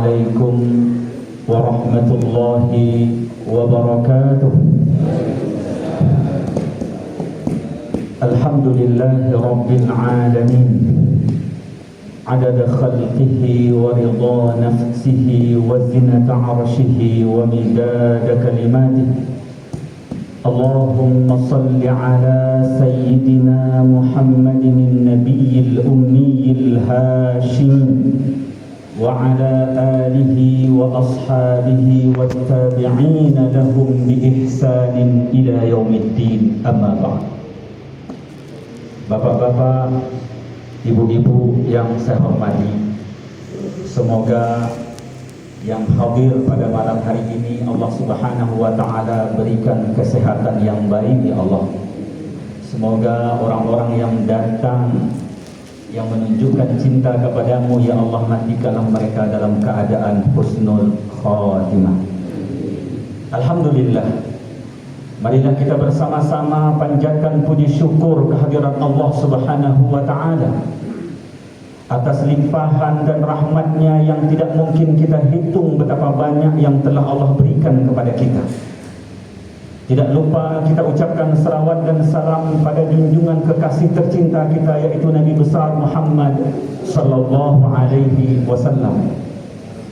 عليكم ورحمة الله وبركاته. الحمد لله رب العالمين عدد خلقه ورضا نفسه وزنة عرشه ومداد كلماته. اللهم صل على سيدنا محمد النبي الأمي الهاشمي وعلى آله وأصحابه والتابعين لهم بإحسان إلى يوم الدين. أما بعد. Bapak-bapak, ibu-ibu yang saya hormati, semoga yang hadir pada malam hari ini Allah Subhanahu wa Ta'ala berikan kesehatan yang baik, ya Allah. Semoga orang-orang yang datang yang menunjukkan cinta kepadamu, ya Allah, matikanlah mereka dalam keadaan husnul khatimah. Alhamdulillah. Marilah kita bersama-sama panjatkan puji syukur kehadirat Allah Subhanahu wa Ta'ala atas limpahan dan rahmatnya yang tidak mungkin kita hitung betapa banyak yang telah Allah berikan kepada kita. Tidak lupa kita ucapkan salawat dan salam pada junjungan kekasih tercinta kita, yaitu Nabi besar Muhammad sallallahu alaihi wasallam.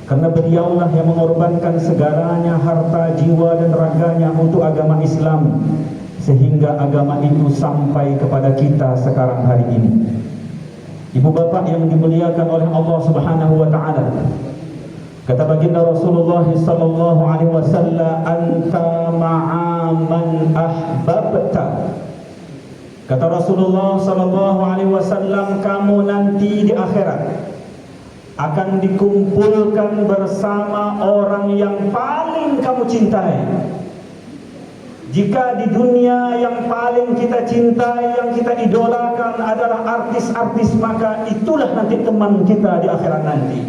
Karena beliaulah yang mengorbankan segalanya, harta, jiwa dan raganya untuk agama Islam, sehingga agama itu sampai kepada kita sekarang hari ini. Ibu bapak yang dimuliakan oleh Allah Subhanahu wa Ta'ala, kata baginda Rasulullah sallallahu alaihi wasallam, anta ma'aman ahbabta. Kata Rasulullah sallallahu alaihi wasallam, kamu nanti di akhirat akan dikumpulkan bersama orang yang paling kamu cintai. Jika di dunia yang paling kita cintai, yang kita idolakan adalah artis-artis, maka itulah nanti teman kita di akhirat nanti.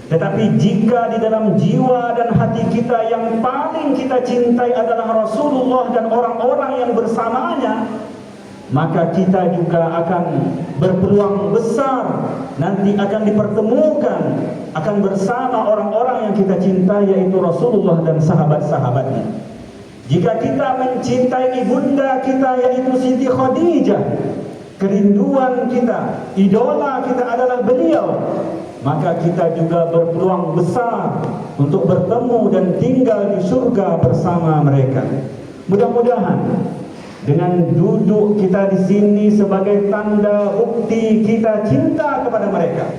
Tetapi jika di dalam jiwa dan hati kita yang paling kita cintai adalah Rasulullah dan orang-orang yang bersamanya, maka kita juga akan berpeluang besar nanti akan dipertemukan, akan bersama orang-orang yang kita cintai, yaitu Rasulullah dan sahabat-sahabatnya. Jika kita mencintai ibunda kita, yaitu Siti Khadijah, kerinduan kita, idola kita adalah beliau, maka kita juga berpeluang besar untuk bertemu dan tinggal di surga bersama mereka. Mudah-mudahan dengan duduk kita di sini sebagai tanda bukti kita cinta kepada mereka.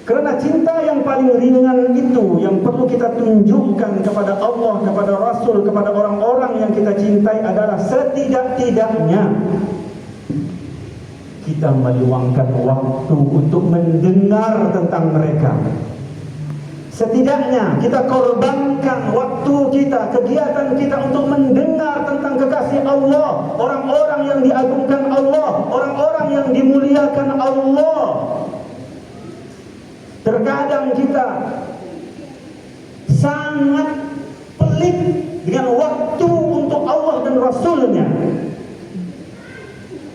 Karena cinta yang paling ringan itu yang perlu kita tunjukkan kepada Allah, kepada Rasul, kepada orang-orang yang kita cintai adalah setidak-tidaknya kita meluangkan waktu untuk mendengar tentang mereka. Setidaknya kita korbankan waktu kita, kegiatan kita untuk mendengar tentang kekasih Allah, orang-orang yang diagungkan Allah, orang-orang yang dimuliakan Allah. Terkadang kita sangat pelit dengan waktu untuk Allah dan Rasulnya.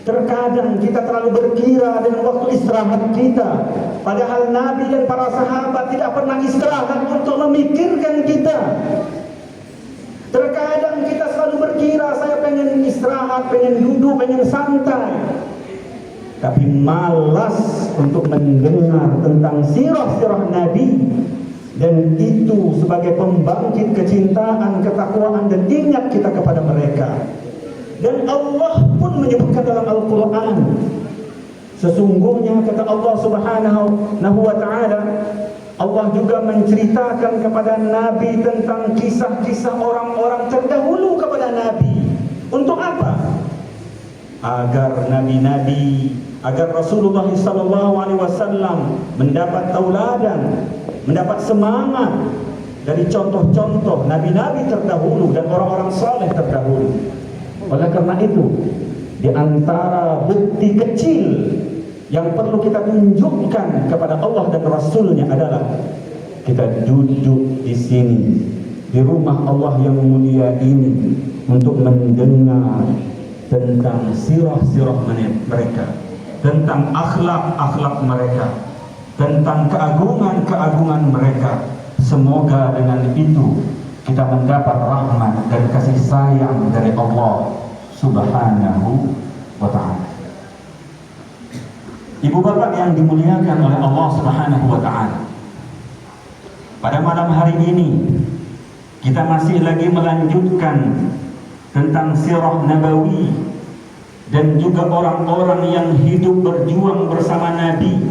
Terkadang kita terlalu berkira dengan waktu istirahat kita, padahal Nabi dan para sahabat tidak pernah istirahat untuk memikirkan kita. Terkadang kita selalu berkira, saya pengen istirahat, pengen duduk, pengen santai, tapi malas untuk mendengar tentang sirah-sirah Nabi. Dan itu sebagai pembangkit kecintaan, ketakwaan dan ingat kita kepada mereka. Dan Allah pun menyebutkan dalam Al-Quran, sesungguhnya kata Allah Subhanahu wa Ta'ala, Allah juga menceritakan kepada Nabi tentang kisah-kisah orang-orang terdahulu kepada Nabi. Untuk apa? Agar nabi-nabi, agar Rasulullah SAW mendapat tauladan, mendapat semangat dari contoh-contoh nabi-nabi terdahulu dan orang-orang saleh terdahulu. Oleh karena itu, di antara bukti kecil yang perlu kita tunjukkan kepada Allah dan Rasulnya adalah kita duduk di sini, di rumah Allah yang mulia ini, untuk mendengar tentang sirah-sirah mereka, tentang akhlak-akhlak mereka, tentang keagungan-keagungan mereka, Semoga dengan itu kita mendapat rahmat dan kasih sayang dari Allah Subhanahu wa ta'ala. Ibu bapak yang dimuliakan oleh Allah Subhanahu wa ta'ala, pada malam hari ini kita masih lagi melanjutkan tentang sirah Nabawi dan juga orang-orang yang hidup berjuang bersama Nabi.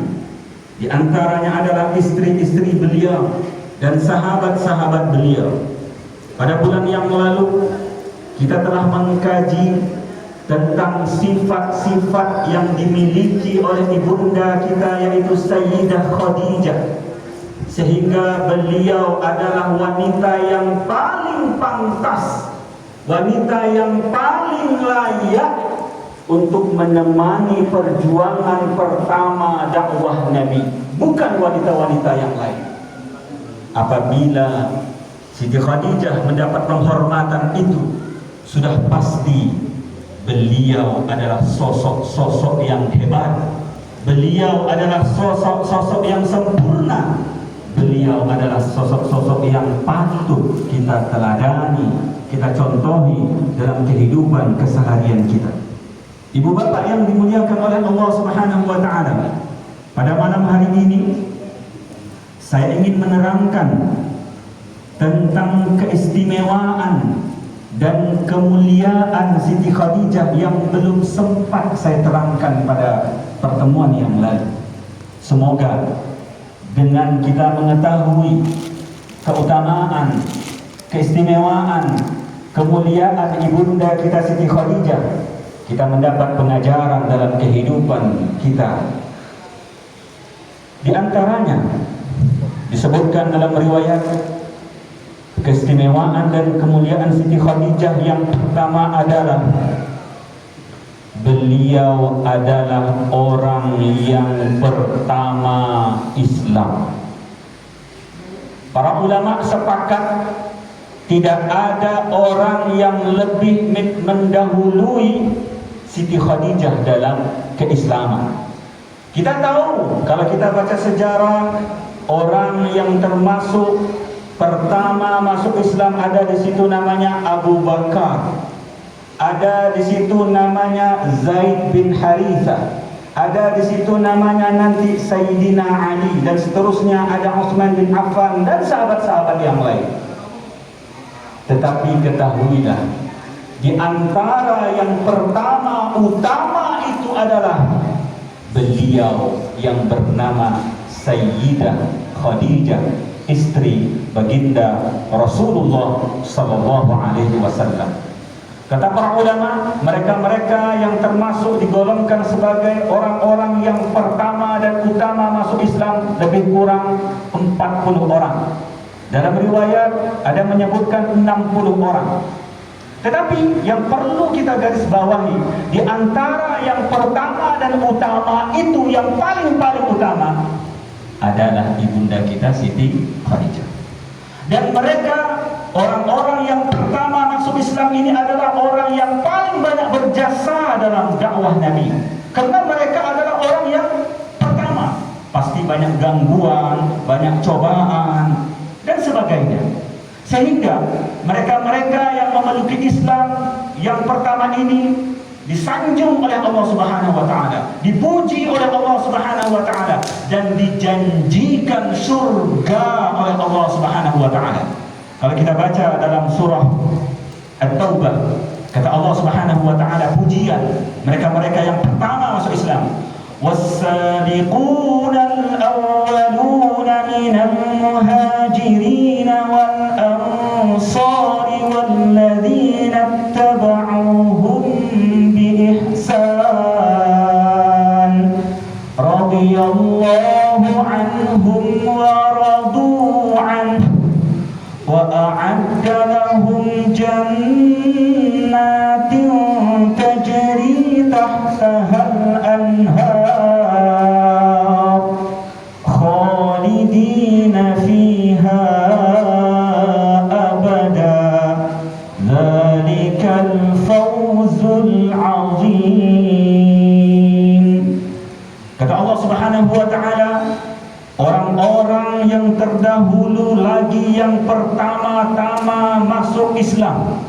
Di antaranya adalah istri-istri beliau dan sahabat-sahabat beliau. Pada bulan yang lalu kita telah mengkaji tentang sifat-sifat yang dimiliki oleh ibunda kita, yaitu Sayyidah Khadijah, sehingga beliau adalah wanita yang paling pantas, wanita yang paling layak untuk menemani perjuangan pertama dakwah Nabi, bukan wanita-wanita yang lain. Apabila Siti Khadijah mendapat penghormatan itu, sudah pasti beliau adalah sosok-sosok yang hebat. Beliau adalah sosok-sosok yang sempurna. Beliau adalah sosok-sosok yang patut kita teladani, kita contohi dalam kehidupan keseharian kita. Ibu bapak yang dimuliakan oleh Allah Subhanahu wa ta'ala, pada malam hari ini saya ingin menerangkan tentang keistimewaan dan kemuliaan Siti Khadijah yang belum sempat saya terangkan pada pertemuan yang lalu. Semoga dengan kita mengetahui keutamaan, keistimewaan, kemuliaan ibunda kita Siti Khadijah, kita mendapat pengajaran dalam kehidupan kita. Di antaranya disebutkan dalam riwayat keistimewaan dan kemuliaan Siti Khadijah yang pertama adalah beliau adalah orang yang pertama Islam. Para ulama sepakat tidak ada orang yang lebih mendahului Siti Khadijah dalam keislaman. Kita tahu kalau kita baca sejarah, orang yang termasuk pertama masuk Islam ada di situ namanya Abu Bakar, ada di situ namanya Zaid bin Harithah, ada di situ namanya nanti Sayyidina Ali, dan seterusnya ada Utsman bin Affan dan sahabat-sahabat yang lain. Tetapi ketahuilah, di antara yang pertama utama itu adalah beliau yang bernama Sayyidah Khadijah, istri baginda Rasulullah sallallahu alaihi wasallam. Kata para ulama, mereka-mereka yang termasuk digolongkan sebagai orang-orang yang pertama dan utama masuk Islam lebih kurang 40 orang. Dalam riwayat ada menyebutkan 60 orang. Tetapi yang perlu kita garis bawahi, di antara yang pertama dan utama itu, yang paling utama adalah ibunda kita Siti Khadijah. Dan mereka orang-orang yang pertama masuk Islam ini adalah orang yang paling banyak berjasa dalam dakwah Nabi. Karena mereka adalah orang yang pertama. Pasti banyak gangguan, banyak cobaan dan sebagainya. Sehingga mereka-mereka yang memeluk Islam yang pertama ini disanjung oleh Allah Subhanahu wa ta'ala, dipuji oleh Allah Subhanahu wa ta'ala, dan dijanjikan surga oleh Allah Subhanahu wa ta'ala. Kalau kita baca dalam surah At-Taubah, kata Allah Subhanahu wa ta'ala pujian mereka-mereka yang pertama masuk Islam. وَالسَّابِقُونَ الْأَوَّلُونَ مِنَ الْمُهَاجِرِينَ وَالْأَنصَارِ وَالَّذِينَ اتَّبَعُوهُمْ بِإِحْسَانٍ رَضِيَ اللَّهُ عَنْهُمْ وَرَضُوا عَنْهُ وَأَعَدَّ لَهُمْ جَنَّاتٍ تَجْرِي تَحْتَهَا الْأَنْهَارُ خَالِدِينَ فِيهَا أَبَدًا ذَلِكَ الْفَضْلُ orang yang terdahulu lagi yang pertama-tama masuk Islam,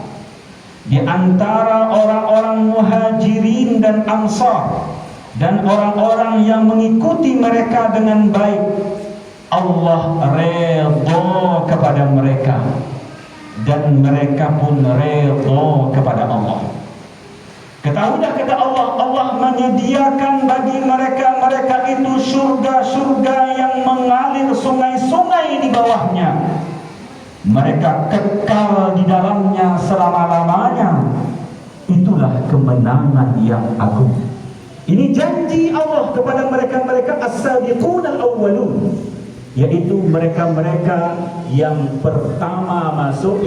di antara orang-orang Muhajirin dan Ansar dan orang-orang yang mengikuti mereka dengan baik, Allah redha kepada mereka dan mereka pun redha kepada Allah. Ketahuilah kata Allah, Allah menyediakan bagi mereka itu surga-surga yang mengalir sungai-sungai di bawahnya. Mereka kekal di dalamnya selama-lamanya. Itulah kemenangan yang agung. Ini janji Allah kepada mereka as-sabiqun al-awwalun, yaitu mereka yang pertama masuk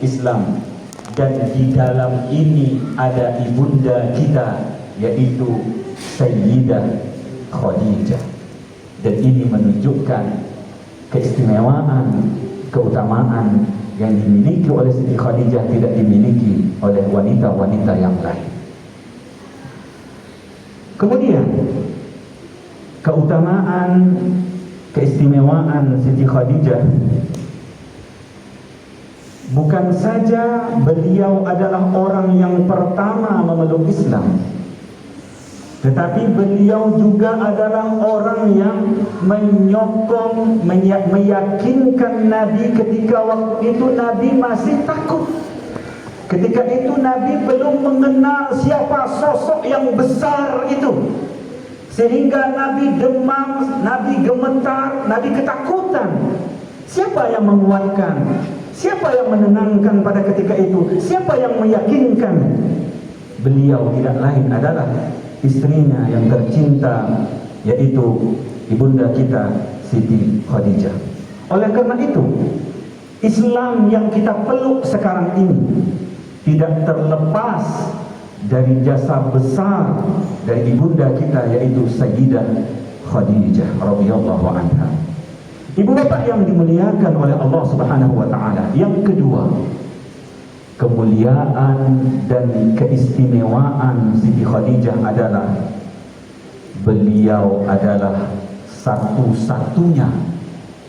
Islam. Dan di dalam ini ada ibunda kita, yaitu Sayyidah Khadijah. Dan ini menunjukkan keistimewaan, keutamaan yang dimiliki oleh Siti Khadijah tidak dimiliki oleh wanita-wanita yang lain. Kemudian keutamaan, keistimewaan Siti Khadijah, bukan saja beliau adalah orang yang pertama memeluk Islam, tetapi beliau juga adalah orang yang menyokong, meyakinkan Nabi ketika waktu itu Nabi masih takut. Ketika itu Nabi belum mengenal siapa sosok yang besar itu, sehingga Nabi demam, Nabi gemetar, Nabi ketakutan. Siapa yang menguatkan? Siapa yang menenangkan pada ketika itu? Siapa yang meyakinkan? Beliau tidak lain adalah istrinya yang tercinta, yaitu ibunda kita Siti Khadijah. Oleh karena itu, Islam yang kita peluk sekarang ini tidak terlepas dari jasa besar dari ibunda kita, yaitu Sayyidah Khadijah radhiyallahu anha. Ibu bapak yang dimuliakan oleh Allah Subhanahu wa taala. Yang kedua, kemuliaan dan keistimewaan Siti Khadijah adalah beliau adalah satu-satunya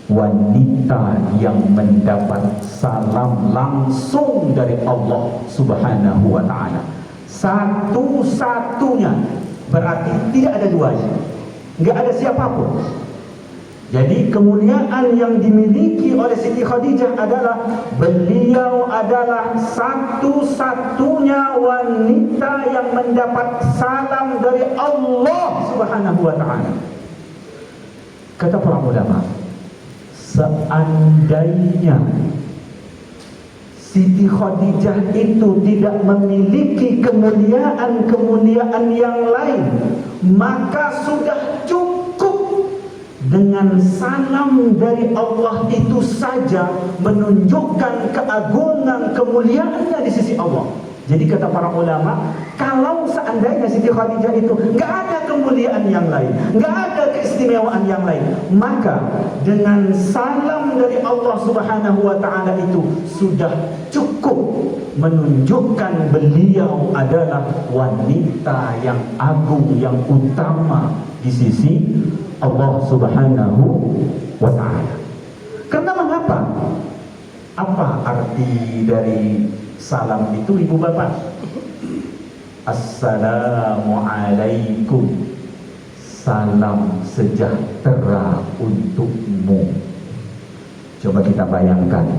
wanita yang mendapat salam langsung dari Allah Subhanahu wa taala. Satu-satunya, berarti tidak ada duanya, enggak ada siapapun. Jadi kemuliaan yang dimiliki oleh Siti Khadijah adalah beliau adalah satu-satunya wanita yang mendapat salam dari Allah Subhanahu wa taala. Kata para ulama, seandainya Siti Khadijah itu tidak memiliki kemuliaan-kemuliaan yang lain, maka sudah cukup dengan salam dari Allah itu saja menunjukkan keagungan kemuliaannya di sisi Allah. Jadi kata para ulama, kalau seandainya Siti Khadijah itu nggak ada kemuliaan yang lain, nggak ada keistimewaan yang lain, maka dengan salam dari Allah Subhanahu wa taala itu sudah cukup menunjukkan beliau adalah wanita yang agung, yang utama di sisi Allah Subhanahu wa ta'ala. Karena mengapa? Apa arti dari salam itu, ibu bapak? Assalamualaikum, salam sejahtera untukmu. Coba kita bayangkan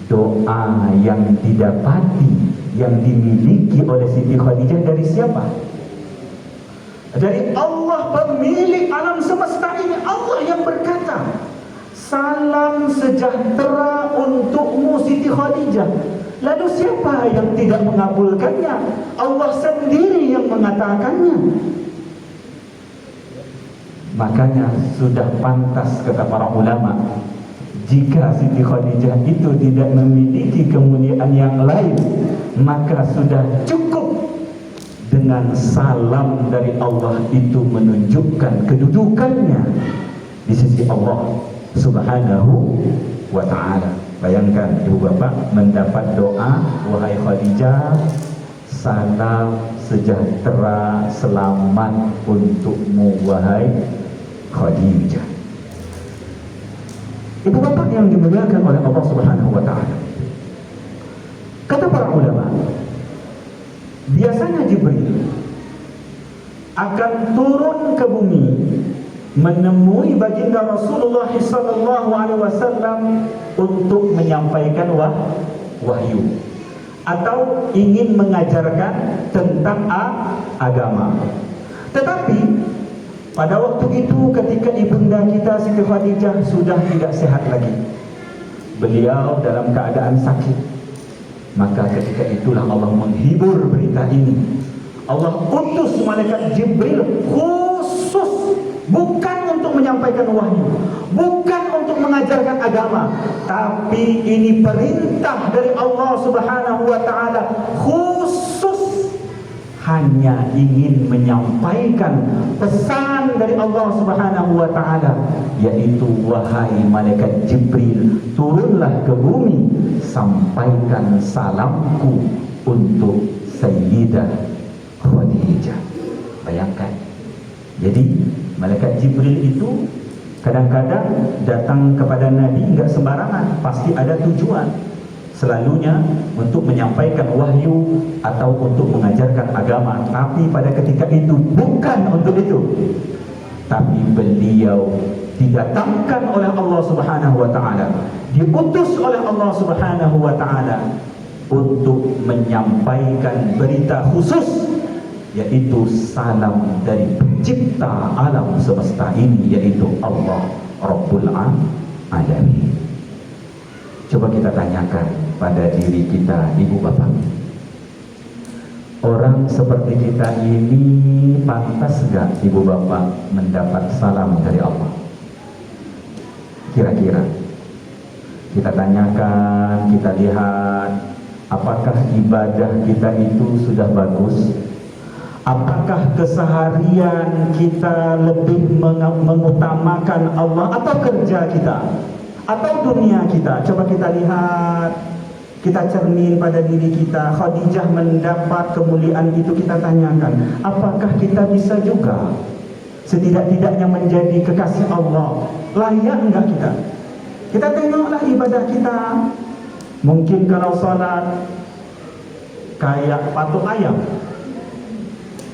doa yang didapati, yang dimiliki oleh Siti Khadijah dari siapa? Dari Allah, pemilik alam semesta ini. Allah yang berkata, salam sejahtera untukmu Siti Khadijah. Lalu siapa yang tidak mengabulkannya? Allah sendiri yang mengatakannya. Makanya sudah pantas kata para ulama, jika Siti Khadijah itu tidak memiliki kemuliaan yang lain, maka sudah cukup dengan salam dari Allah itu menunjukkan kedudukannya di sisi Allah Subhanahu wa ta'ala. Bayangkan ibu bapak mendapat doa, wahai Khadijah, salam sejahtera selamat untukmu wahai Khadijah. Ibu bapak yang dimuliakan oleh Allah Subhanahu wa taala. Kata para ulama, biasanya Jibril akan turun ke bumi menemui baginda Rasulullah sallallahu alaihi wasallam untuk menyampaikan wahyu atau ingin mengajarkan tentang agama. Tetapi pada waktu itu ketika ibunda kita Siti Khadijah sudah tidak sehat lagi, beliau dalam keadaan sakit, maka ketika itulah Allah menghibur berita ini. Allah utus malaikat Jibril khusus, bukan untuk menyampaikan wahyu, bukan untuk mengajarkan agama, tapi ini perintah dari Allah Subhanahu wa taala, khusus hanya ingin menyampaikan pesan dari Allah Subhanahu wa taala, yaitu wahai malaikat Jibril, turunlah ke bumi, sampaikan salamku untuk Sayyidah Khadijah. Bayangkan. Jadi malaikat Jibril itu kadang-kadang datang kepada Nabi enggak sembarangan, pasti ada tujuan. Selalunya untuk menyampaikan wahyu atau untuk mengajarkan agama. Tapi pada ketika itu bukan untuk itu. Tapi beliau didatangkan oleh Allah Subhanahu wa taala, diutus oleh Allah Subhanahu wa taala untuk menyampaikan berita khusus, yaitu salam dari pencipta alam semesta ini, yaitu Allah Rabbul Alamin. Coba kita tanyakan pada diri kita, ibu bapak, orang seperti kita ini pantas gak ibu bapak mendapat salam dari Allah? Kira-kira kita tanyakan, kita lihat apakah ibadah kita itu sudah bagus? Apakah keseharian kita lebih mengutamakan Allah atau kerja kita atau dunia kita? Coba kita lihat, kita cermin pada diri kita. Khadijah mendapat kemuliaan itu, kita tanyakan, apakah kita bisa juga setidak-tidaknya menjadi kekasih Allah? Layak enggak kita? Kita tengoklah ibadah kita. Mungkin kalau salat kayak patung ayam,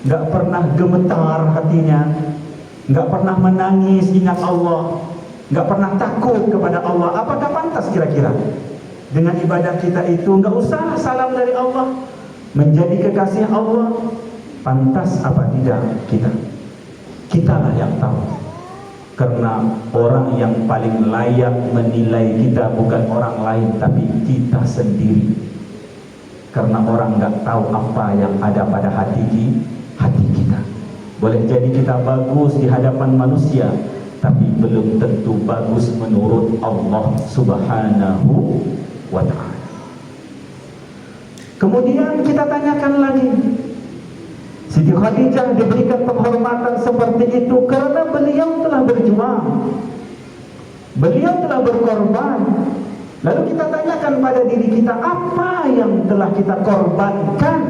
nggak pernah gemetar hatinya, nggak pernah menangis ingat Allah, nggak pernah takut kepada Allah. Apakah pantas kira-kira dengan ibadah kita itu? Nggak usah salam dari Allah, menjadi kekasih Allah, pantas apa tidak kita? Kitalah yang tahu. Karena orang yang paling layak menilai kita bukan orang lain, tapi kita sendiri. Karena orang nggak tahu apa yang ada pada hati kita. Boleh jadi kita bagus di hadapan manusia, tapi belum tentu bagus menurut Allah Subhanahu wa ta'ala. Kemudian kita tanyakan lagi, Siti Khadijah diberikan penghormatan seperti itu karena beliau telah berjuang, beliau telah berkorban. Lalu kita tanyakan pada diri kita, apa yang telah kita korbankan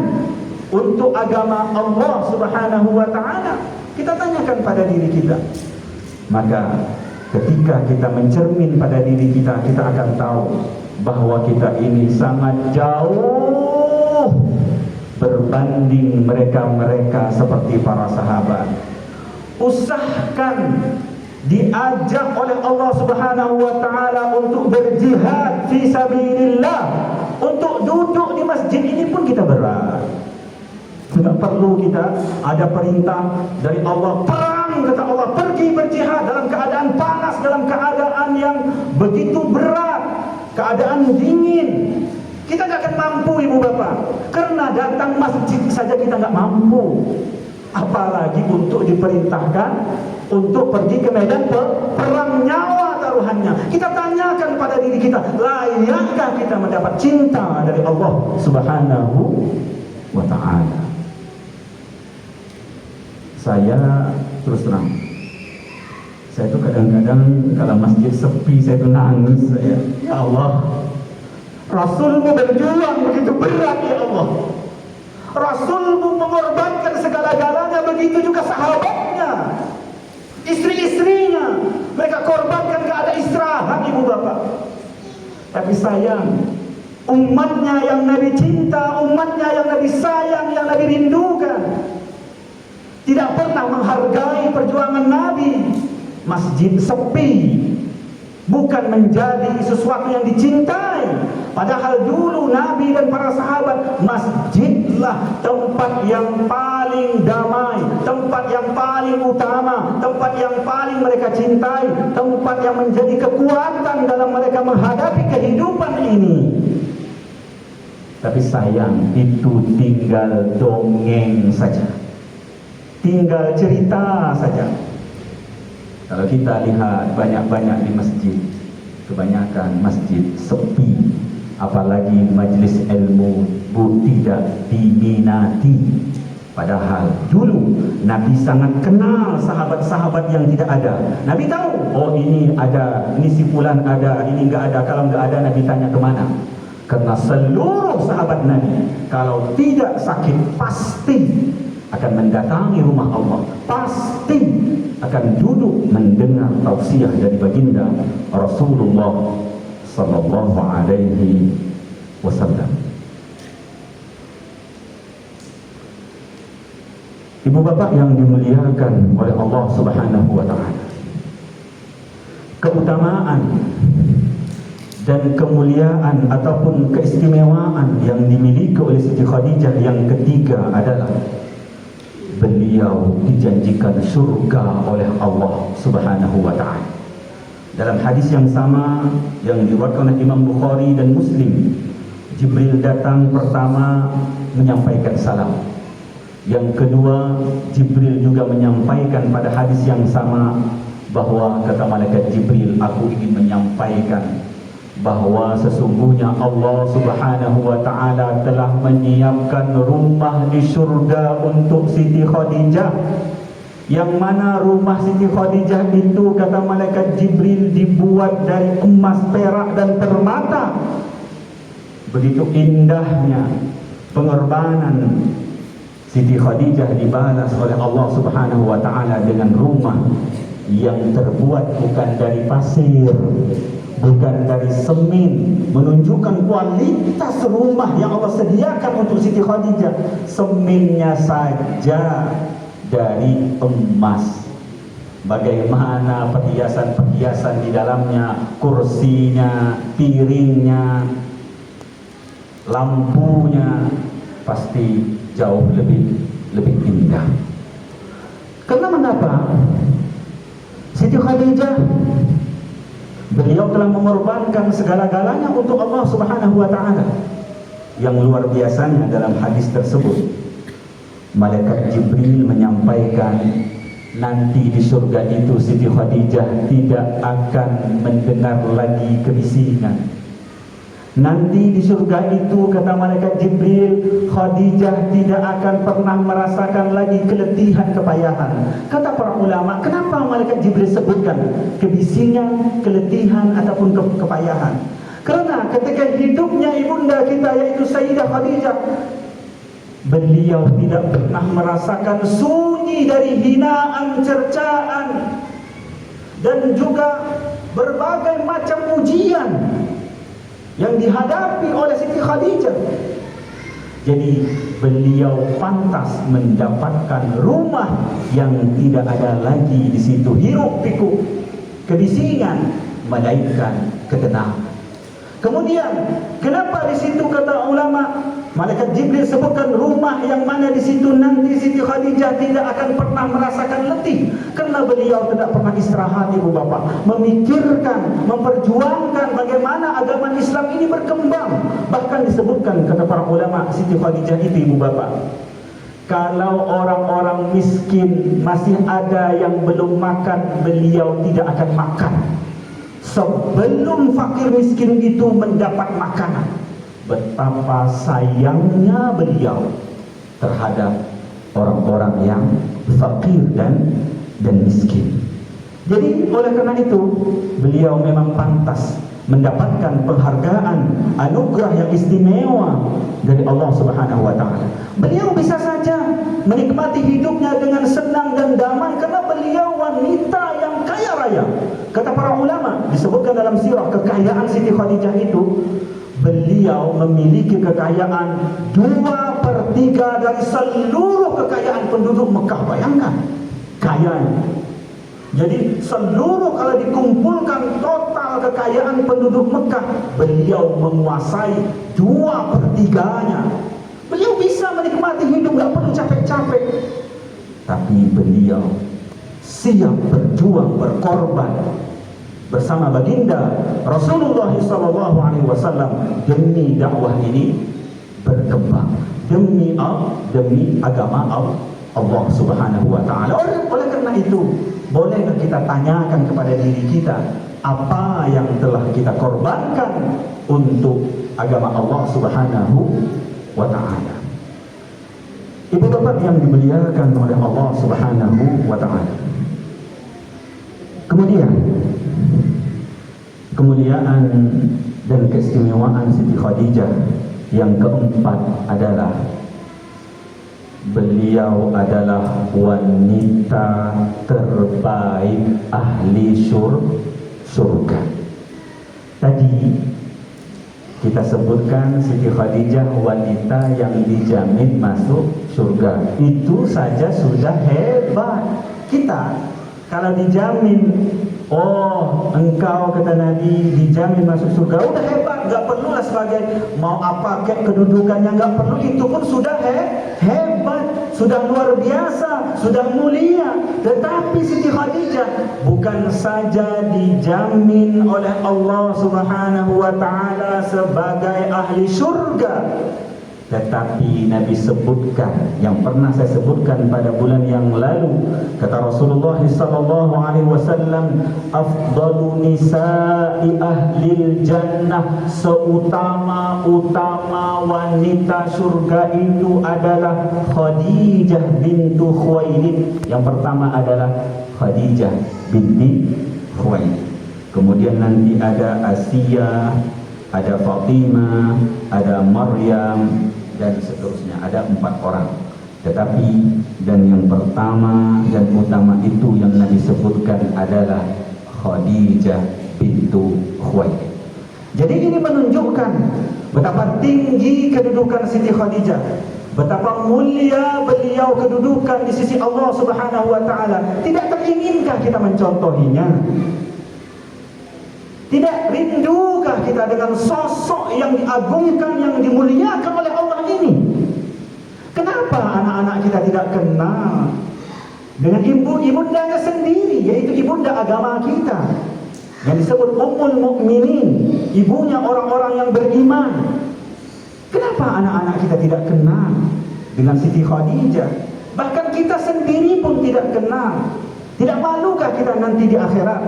untuk agama Allah Subhanahu wa ta'ala? Kita tanyakan pada diri kita. Maka ketika kita mencermin pada diri kita, kita akan tahu bahwa kita ini sangat jauh berbanding mereka-mereka seperti para sahabat. Usahakan diajak oleh Allah Subhanahu wa ta'ala untuk berjihad fi sabilillah, untuk duduk di masjid ini pun kita berat. Tidak perlu kita ada perintah dari Allah, perang, kata Allah, pergi berjihad dalam keadaan panas, dalam keadaan yang begitu berat, keadaan dingin. Kita tidak akan mampu ibu bapak, karena datang masjid saja kita nggak mampu, apalagi untuk diperintahkan untuk pergi ke medan perang, nyawa taruhannya. Kita tanyakan pada diri kita, layakkah kita mendapat cinta dari Allah Subhanahu wa ta'ala? Saya terus terang, saya itu kadang-kadang kalau masjid sepi saya itu nangis. Ya Allah, Rasulmu berjuang begitu berat ya Allah, Rasulmu mengorbankan segala-galanya, begitu juga sahabatnya, istri-istrinya, Mereka korbankan, gak ada istirahat ibu bapak. Tapi sayang, umatnya yang Nabi cinta, umatnya yang Nabi sayang, yang Nabi rindukan, tidak pernah menghargai perjuangan Nabi. Masjid sepi bukan menjadi sesuatu yang dicintai. Padahal dulu Nabi dan para sahabat, masjidlah tempat yang paling damai, tempat yang paling utama, tempat yang paling mereka cintai, tempat yang menjadi kekuatan dalam mereka menghadapi kehidupan ini. Tapi sayang, itu tinggal dongeng saja, tinggal cerita saja. Kalau kita lihat banyak-banyak di masjid, kebanyakan masjid sepi, apalagi majlis ilmu tidak diminati. Padahal dulu Nabi sangat kenal sahabat-sahabat yang tidak ada. Nabi tahu, oh ini ada, ini si fulan ada, ini enggak ada. Kalau enggak ada, Nabi tanya kemana? Karena seluruh sahabat Nabi, kalau tidak sakit pasti akan mendatangi rumah Allah, pasti akan duduk mendengar tausiah dari baginda Rasulullah sallallahu alaihi wasallam. Ibu bapak yang dimuliakan oleh Allah Subhanahu wa taala, keutamaan dan kemuliaan ataupun keistimewaan yang dimiliki oleh Siti Khadijah yang ketiga adalah beliau dijanjikan surga oleh Allah Subhanahu wa taala. Dalam hadis yang sama yang diriwayatkan oleh Imam Bukhari dan Muslim, Jibril datang pertama menyampaikan salam. Yang kedua, Jibril juga menyampaikan pada hadis yang sama bahwa kata malaikat Jibril, aku ingin menyampaikan bahwa sesungguhnya Allah Subhanahu wa taala telah menyiapkan rumah di surga untuk Siti Khadijah, yang mana rumah Siti Khadijah itu kata malaikat Jibril dibuat dari emas, perak dan permata. Begitu indahnya pengorbanan Siti Khadijah dibalas oleh Allah Subhanahu wa taala dengan rumah yang terbuat bukan dari pasir, bukan dari semen, menunjukkan kualitas rumah yang Allah sediakan untuk Siti Khadijah. Semennya saja dari emas. Bagaimana perhiasan-perhiasan di dalamnya, kursinya, piringnya, lampunya, pasti jauh lebih indah. Karena mengapa? Siti Khadijah, beliau telah mengorbankan segala-galanya untuk Allah Subhanahu wa taala. Yang luar biasanya dalam hadis tersebut, malaikat Jibril menyampaikan nanti di surga itu Siti Khadijah tidak akan mendengar lagi kebisingan. Nanti di surga itu kata malaikat Jibril, Khadijah tidak akan pernah merasakan lagi keletihan, kepayahan. Kata para ulama, kenapa malaikat Jibril sebutkan kebisingan, keletihan ataupun kepayahan? Karena ketika hidupnya ibunda kita yaitu Sayyidah Khadijah, beliau tidak pernah merasakan sunyi dari hinaan, cercaan dan juga berbagai macam ujian yang dihadapi oleh Siti Khadijah. Jadi beliau pantas mendapatkan rumah yang tidak ada lagi di situ hiruk pikuk kebisingan, melainkan ketenangan. Kemudian kenapa di situ kata ulama malaikat Jibril sebutkan rumah yang mana di situ nanti Siti Khadijah tidak akan pernah merasakan letih? Karena beliau tidak pernah istirahat ibu bapak, memikirkan, memperjuangkan bagaimana agama Islam ini berkembang. Bahkan disebutkan kata para ulama Siti Khadijah itu ibu bapak, kalau orang-orang miskin masih ada yang belum makan, beliau tidak akan makan sebelum fakir miskin itu mendapat makanan. Betapa sayangnya beliau terhadap orang-orang yang fakir dan miskin. Jadi oleh karena itu beliau memang pantas mendapatkan penghargaan, anugerah yang istimewa dari Allah Subhanahu wa taala. Beliau bisa saja menikmati hidupnya dengan senang dan damai karena beliau wanita yang kaya raya. kaya. Kata para ulama, disebutkan dalam sirah kekayaan Siti Khadijah itu, beliau memiliki kekayaan 2/3 dari seluruh kekayaan penduduk Mekah. Bayangkan kayanya. Jadi seluruh, kalau dikumpulkan total kekayaan penduduk Mekah, beliau menguasai 2/3-nya. Beliau bisa menikmati hidup, gak perlu capek-capek. Tapi beliau siap berjuang, berkorban bersama baginda Rasulullah SAW demi dakwah ini berkembang, demi agama Allah Subhanahu wa Ta'ala. Oleh karena itu, bolehkah kita tanyakan kepada diri kita, apa yang telah kita korbankan untuk agama Allah Subhanahu wa Ta'ala? Ibu bapak yang dimuliakan oleh Allah Subhanahu wa Ta'ala, kemuliaan dan keistimewaan Siti Khadijah yang keempat adalah beliau adalah wanita terbaik ahli surga. Tadi kita sebutkan Siti Khadijah wanita yang dijamin masuk surga. Itu saja sudah hebat. Kita kalau dijamin, oh engkau, kata Nabi, dijamin masuk surga, udah hebat. Gak perlulah sebagai mau apa kayak kedudukannya, gak perlu. Itu pun sudah hebat, sudah luar biasa, sudah mulia. Tetapi Siti Khadijah bukan saja dijamin oleh Allah Subhanahu wa Ta'ala sebagai ahli surga, tetapi Nabi sebutkan, yang pernah saya sebutkan pada bulan yang lalu, kata Rasulullah SAW, afdalu nisa'i ahlil jannah, seutama-utama wanita surga itu adalah Khadijah bintu Khuwailid. Yang pertama adalah Khadijah binti Khuwailid. Kemudian nanti ada Asia, ada Fatimah, ada Maryam, dan seterusnya. Ada 4 orang. Tetapi dan yang pertama dan utama itu yang Nabi sebutkan adalah Khadijah bintu Khuwailid. Jadi ini menunjukkan betapa tinggi kedudukan Siti Khadijah, betapa mulia beliau kedudukan di sisi Allah Subhanahu wa Ta'ala. Tidak teringinkah kita mencontohinya? Tidak rindukah kita dengan sosok yang diagungkan, yang dimuliakan oleh Allah ini? Kenapa anak-anak kita tidak kenal dengan ibundanya sendiri, yaitu ibunda agama kita, yang disebut Ummul Mukminin, ibunya orang-orang yang beriman? Kenapa anak-anak kita tidak kenal dengan Siti Khadijah? Bahkan kita sendiri pun tidak kenal. Tidak malukah kita nanti di akhirat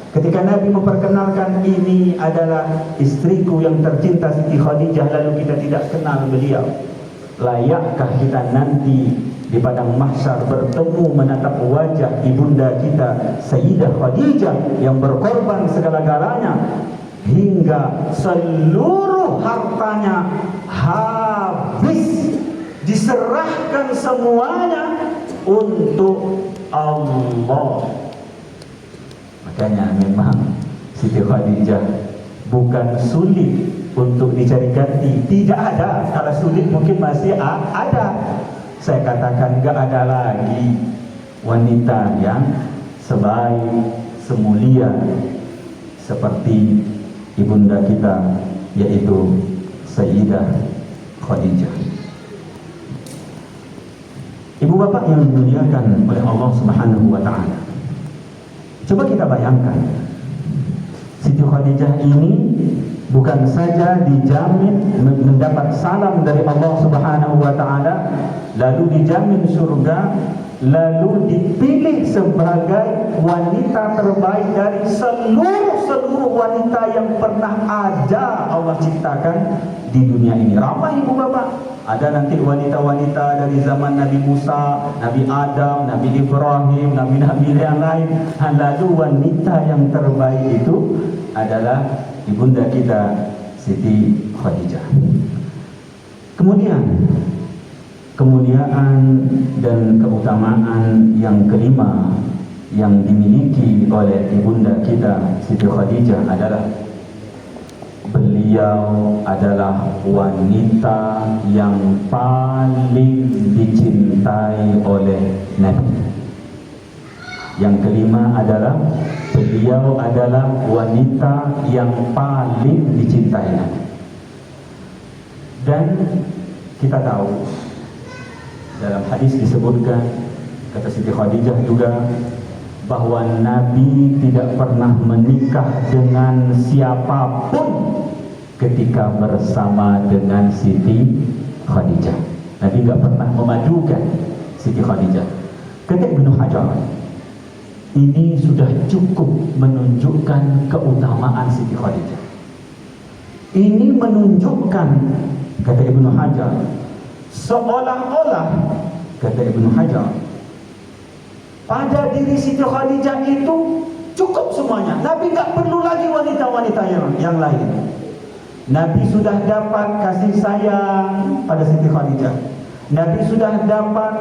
ketika Nabi memperkenalkan, ini adalah istriku yang tercinta Siti Khadijah, lalu kita tidak kenal beliau? Layakkah kita nanti di padang mahsyar bertemu menatap wajah ibunda kita Sayyidah Khadijah yang berkorban segala-galanya hingga seluruh hartanya habis, diserahkan semuanya untuk Allah? Makanya memang Siti Khadijah bukan sulit untuk dicari ganti. Tidak ada. Kalau sulit mungkin masih ada. Saya katakan gak ada lagi wanita yang sebaik, semulia seperti ibunda kita, yaitu Sayyidah Khadijah. Ibu bapak yang dimuliakan oleh Allah Subhanahu wa Ta'ala, coba kita bayangkan, Siti Khadijah ini bukan saja dijamin mendapat salam dari Allah Subhanahu wa Ta'ala, lalu dijamin surga, lalu dipilih sebagai wanita terbaik dari seluruh wanita yang pernah ada Allah ciptakan di dunia ini. Ramai ibu bapak, ada nanti wanita-wanita dari zaman Nabi Musa, Nabi Adam, Nabi Ibrahim, Nabi-Nabi yang lain. Lalu wanita yang terbaik itu adalah ibunda kita Siti Khadijah. Kemudian kemuliaan dan keutamaan yang kelima yang dimiliki oleh ibunda kita Siti Khadijah adalah beliau adalah wanita yang paling dicintai oleh Nabi. Yang kelima adalah beliau adalah wanita yang paling dicintai Nabi. Dan kita tahu dalam hadis disebutkan, kata Siti Khadijah juga, bahwa Nabi tidak pernah menikah dengan siapapun ketika bersama dengan Siti Khadijah. Nabi tidak pernah memadukan Siti Khadijah. Kata Ibnu Hajar, ini sudah cukup menunjukkan keutamaan Siti Khadijah. Ini menunjukkan, kata Ibnu Hajar, seolah-olah, kata Ibnu Hajar, pada diri Siti Khadijah itu cukup semuanya. Nabi nggak perlu lagi wanita-wanita yang lain. Nabi sudah dapat kasih sayang pada Siti Khadijah. Nabi sudah dapat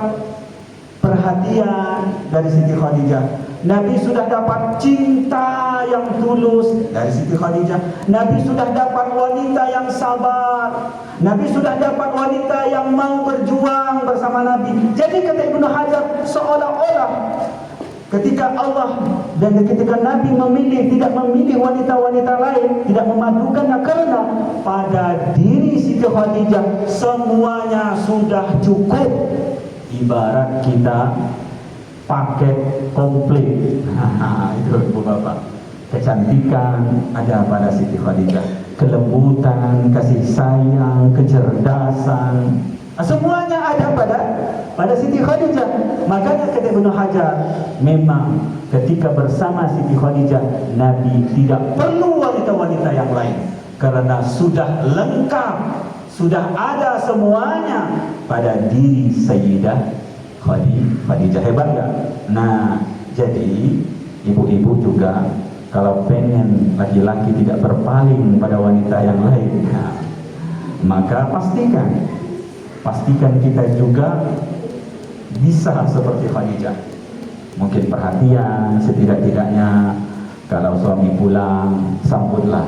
perhatian dari Siti Khadijah. Nabi sudah dapat cinta yang tulus dari Siti Khadijah. Nabi sudah dapat wanita yang sabar. Nabi sudah dapat wanita yang mau berjuang bersama Nabi. Jadi kata Ibnu Hajar, seolah-olah ketika Allah dan ketika Nabi memilih, tidak memilih wanita-wanita lain, tidak memadukannya, karena pada diri Siti Khadijah semuanya sudah cukup. Ibarat kita paket komplit. Itu Ibu Bapak. Kecantikan ada pada Siti Khadijah, kelembutan, kasih sayang, kecerdasan, semuanya ada pada Siti Khadijah. Makanya kata Ibnu Hajar, memang ketika bersama Siti Khadijah, Nabi tidak perlu wanita-wanita yang lain, karena sudah lengkap, sudah ada semuanya pada diri Sayyidah Khadijah. Hebat gak? Nah, jadi ibu-ibu juga kalau pengen laki-laki tidak berpaling pada wanita yang lain, maka pastikan kita juga bisa seperti Khadijah. Mungkin perhatian, setidak-tidaknya kalau suami pulang, sambutlah,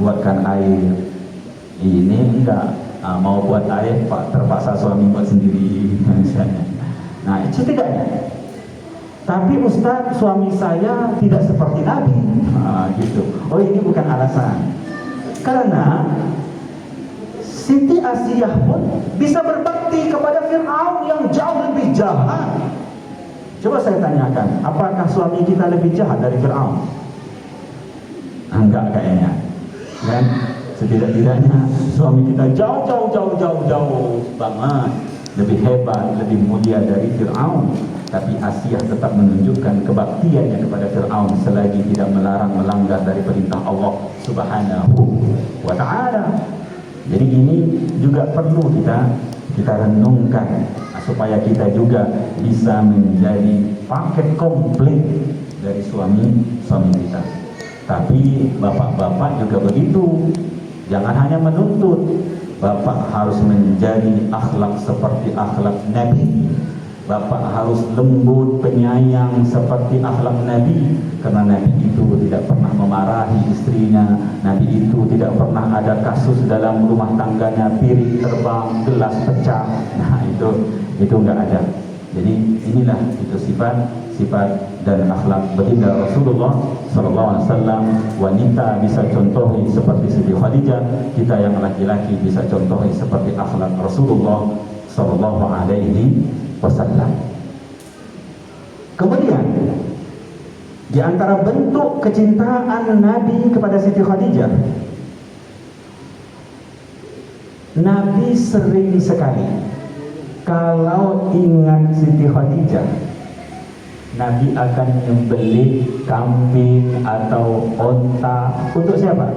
buatkan air. Ini enggak mau buat air, Pak, terpaksa suami buat sendiri misalnya. Nah, itu setidaknya. Tapi Ustaz, suami saya tidak seperti Nabi. Gitu. Oh, ini bukan alasan. Karena Siti Asiyah pun bisa berbakti kepada Fir'aun yang jauh lebih jahat. Coba saya tanyakan, apakah suami kita lebih jahat dari Fir'aun? Enggak kayaknya. Dan setidak-tidaknya suami kita jauh banget lebih hebat, lebih mulia dari Fir'aun. Tapi Asiyah tetap menunjukkan kebaktiannya kepada Fir'aun selagi tidak melarang melanggar dari perintah Allah Subhanahu wa ta'ala. Jadi ini juga perlu kita renungkan, supaya kita juga bisa menjadi paket komplit dari suami kita. Tapi bapak-bapak juga begitu. Jangan hanya menuntut, bapak harus menjadi akhlak seperti akhlak Nabi. Bapak harus lembut, penyayang seperti akhlak Nabi. Karena Nabi itu tidak pernah memarahi istrinya. Nabi itu tidak pernah ada kasus dalam rumah tangganya, piring terbang, gelas pecah. Nah, itu enggak ada. Jadi inilah itu sifat dan akhlak baginda Rasulullah SAW. Wanita bisa contohi seperti Siti Khadijah, kita yang laki-laki bisa contohi seperti akhlak Rasulullah SAW. Kemudian di antara bentuk kecintaan Nabi kepada Siti Khadijah, Nabi sering sekali kalau ingat Siti Khadijah, Nabi akan menyembelih kambing atau onta. Untuk siapa?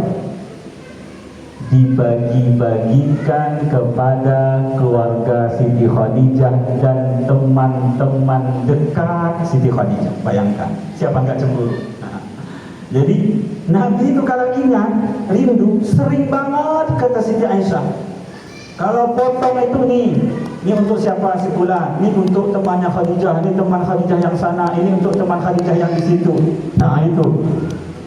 Dibagi-bagikan kepada keluarga Siti Khadijah dan teman-teman dekat Siti Khadijah. Bayangkan, siapa nggak cemburu? Jadi Nabi itu kalau ingat, rindu, sering banget kata Siti Aisyah, kalau potong itu nih Ini untuk siapa si fulan, ini untuk temannya Khadijah, ini teman Khadijah yang sana, ini untuk teman Khadijah yang di situ. Nah itu,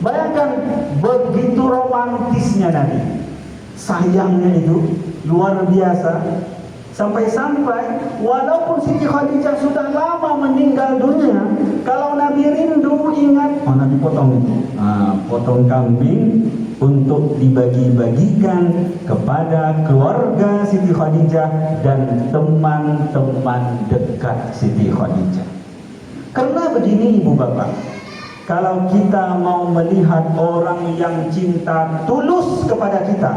bayangkan begitu romantisnya Nabi, sayangnya itu luar biasa. Sampai-sampai walaupun Siti Khadijah sudah lama meninggal dunia, kalau Nabi rindu ingat, oh Nabi potong kambing untuk dibagi-bagikan kepada keluarga Siti Khadijah dan teman-teman dekat Siti Khadijah. Karena begini ibu bapak, kalau kita mau melihat orang yang cinta tulus kepada kita,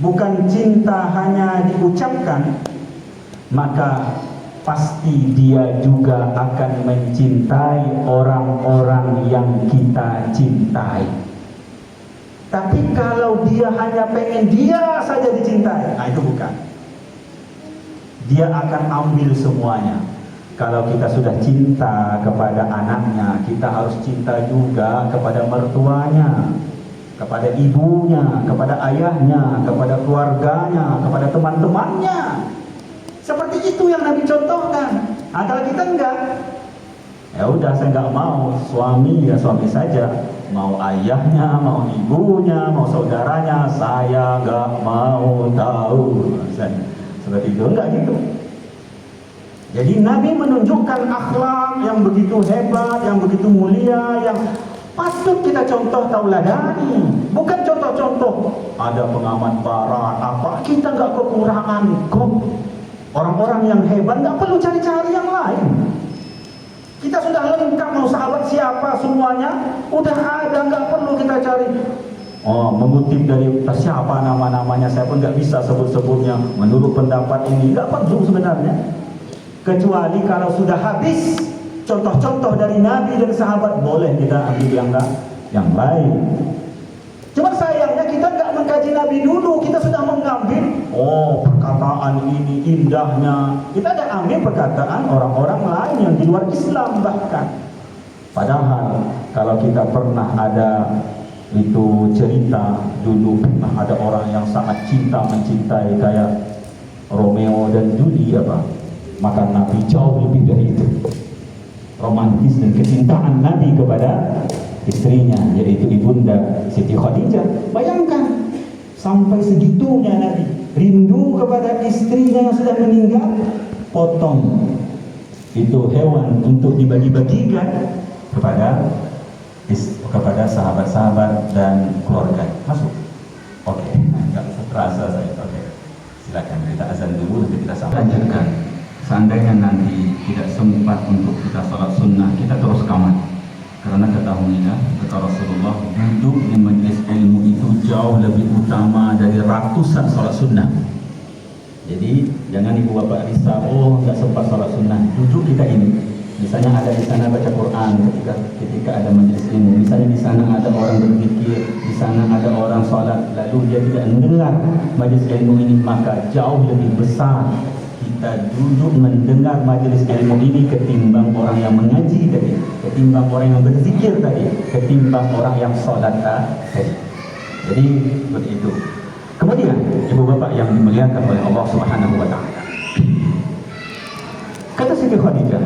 bukan cinta hanya diucapkan, maka pasti dia juga akan mencintai orang-orang yang kita cintai. Tapi kalau dia hanya pengen dia saja dicintai, nah itu bukan. Dia akan ambil semuanya. Kalau kita sudah cinta kepada anaknya, kita harus cinta juga kepada mertuanya, kepada ibunya, kepada ayahnya, kepada keluarganya, kepada teman-temannya. Seperti itu yang Nabi contohkan. Nah, kalau kita enggak, ya udah saya enggak mau, suami ya suami saja, mau ayahnya, mau ibunya, mau saudaranya, saya enggak mau tahu. Seperti itu, enggak gitu. Jadi Nabi menunjukkan akhlak yang begitu hebat, yang begitu mulia, yang patut kita contoh tauladani. Bukan contoh-contoh ada pengamat barat apa, kita nggak kekurangan kok. Orang-orang yang hebat nggak perlu cari-cari yang lain. Kita sudah lengkap, mau sahabat siapa semuanya udah ada, nggak perlu kita cari. Oh, mengutip dari siapa nama-namanya saya pun nggak bisa sebut-sebutnya. Menurut pendapat ini nggak perlu sebenarnya. Kecuali kalau sudah habis contoh-contoh dari Nabi dan sahabat, boleh kita ambil yang lain. Cuma sayangnya kita nggak mengkaji Nabi dulu, kita sudah mengambil, oh perkataan ini indahnya, kita ada ambil perkataan orang-orang lain yang di luar Islam bahkan. Padahal kalau kita pernah ada itu cerita dulu, pernah ada orang yang sangat cinta mencintai kayak Romeo dan Juliet maka Nabi jauh lebih dari itu. Romantis dan kecintaan Nabi kepada istrinya, yaitu ibunda Siti Khadijah. Bayangkan sampai segitunya Nabi rindu kepada istrinya yang sudah meninggal, potong itu hewan untuk dibagi-bagikan kepada sahabat-sahabat dan keluarga. Masuk? Oke, nggak terasa saya. Oke, silakan kita azan dulu, nanti kita lanjutkan. Seandainya nanti tidak sempat untuk kita sholat sunnah, kita terus kamat. Karena ketahuilah, kata Rasulullah, duduk di majelis ilmu itu jauh lebih utama dari ratusan sholat sunnah. Jadi jangan ibu bapak risau, oh nggak sempat sholat sunnah. Duduk kita ini, misalnya ada di sana baca Quran ketika ada majelis ilmu. Misalnya di sana ada orang berzikir, di sana ada orang sholat, lalu dia tidak mendengar majelis ilmu ini, maka jauh lebih besar kita duduk mendengar majelis ilmu ini ketimbang orang yang mengaji tadi, ketimbang orang yang berzikir tadi, ketimbang orang yang sholat tadi. Jadi seperti itu. Kemudian ibu bapak yang dimuliakan oleh Allah Subhanahu wa taala, kata Siti Khadijah,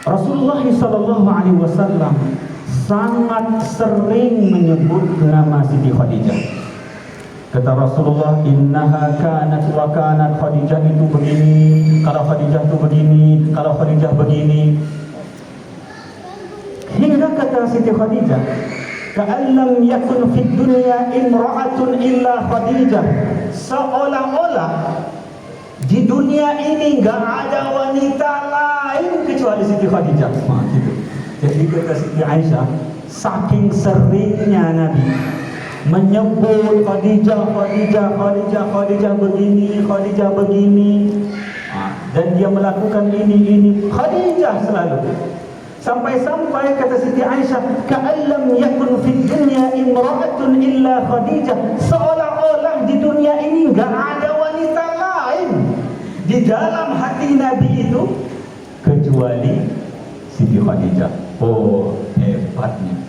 Rasulullah sallallahu alaihi wasallam sangat sering menyebut nama Siti Khadijah. Kata Rasulullah, innaha kanat wa kanat, Khadijah itu begini, kalau Khadijah itu begini, kalau Khadijah begini. Hingga kata Siti Khadijah, ka'an lam yakun fid dunya imra'atun illa Khadijah. Seolah-olah di dunia ini enggak ada wanita lain kecuali Siti Khadijah. Jadi kata Siti Aisyah, saking seringnya Nabi menyebut Khadijah begini, dan dia melakukan ini Khadijah selalu, sampai-sampai kata Siti Aisyah, ka'allam yakun fid dunya imra'atun illa Khadijah, seolah-olah di dunia ini enggak ada wanita lain di dalam hati Nabi itu kecuali Siti Khadijah. Oh, hebatnya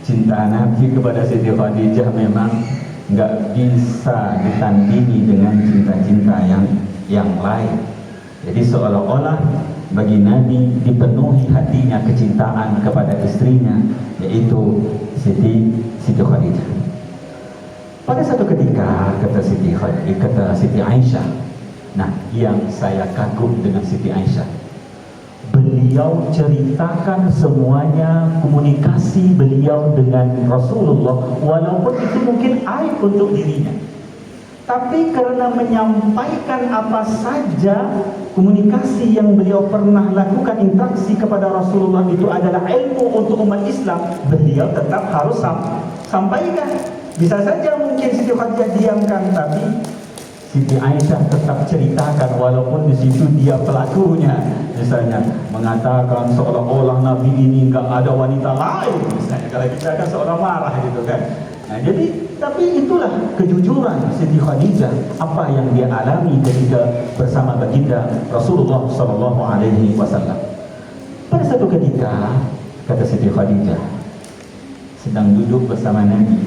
cinta Nabi kepada Siti Khadijah memang nggak bisa ditandingi dengan cinta-cinta yang lain. Jadi seolah-olah bagi Nabi dipenuhi hatinya kecintaan kepada istrinya, yaitu Siti Khadijah. Pada satu ketika kata Siti Aisyah, nah yang saya kagum dengan Siti Aisyah, beliau ceritakan semuanya komunikasi beliau dengan Rasulullah, walaupun itu mungkin aib untuk dirinya, tapi karena menyampaikan apa saja komunikasi yang beliau pernah lakukan, interaksi kepada Rasulullah itu adalah ilmu untuk umat Islam, beliau tetap harus sampaikan. Bisa saja mungkin Siti Khadijah diamkan, tapi Siti Aisyah tetap ceritakan, walaupun di situ dia pelakunya. Misalnya mengatakan seolah-olah Nabi ini enggak ada wanita lain, misalnya kalau kita kan seolah marah gitu kan. Nah, jadi tapi itulah kejujuran Siti Khadijah, apa yang dia alami ketika bersama baginda Rasulullah sallallahu alaihi wasallam. Pada satu ketika kata Siti Khadijah sedang duduk bersama Nabi,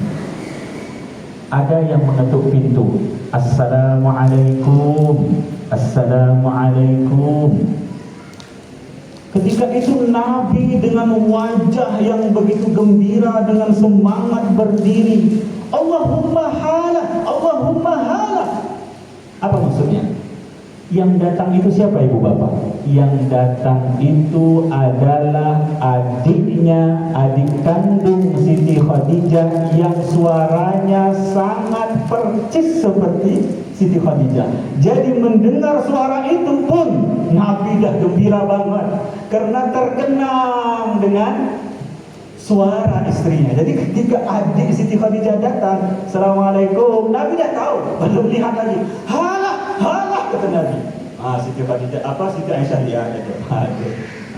ada yang mengetuk pintu. Assalamualaikum, Assalamualaikum. Ketika itu Nabi dengan wajah yang begitu gembira, dengan semangat berdiri. Allahumma hala, Allahumma hala. Apa maksudnya? Yang datang itu siapa ibu bapak? Yang datang itu adalah adiknya, adik kandung Siti Khadijah, yang suaranya sangat percis seperti Siti Khadijah. Jadi mendengar suara itu pun Nabi dah gembira banget, karena terkenang dengan suara istrinya. Jadi ketika adik Siti Khadijah datang, Assalamualaikum, Nabi dah tahu, belum lihat lagi. Halah, halah, kata Nabi. Siti Khadijah, Siti Aisyah lihat itu.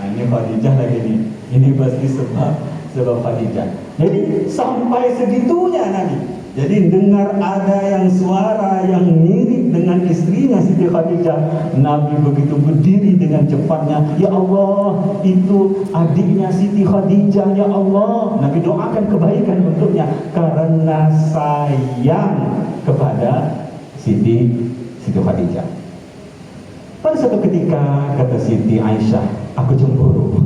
Ini Khadijah lagi nih. Ini pasti sebab Khadijah. Jadi sampai segitunya Nabi. Jadi dengar ada yang suara yang mirip dengan istrinya Siti Khadijah, Nabi begitu berdiri dengan cepatnya. Ya Allah, itu adiknya Siti Khadijah, ya Allah. Nabi doakan kebaikan untuknya karena sayang kepada Siti Khadijah. Pada satu ketika kata Siti Aisyah, aku cemburu.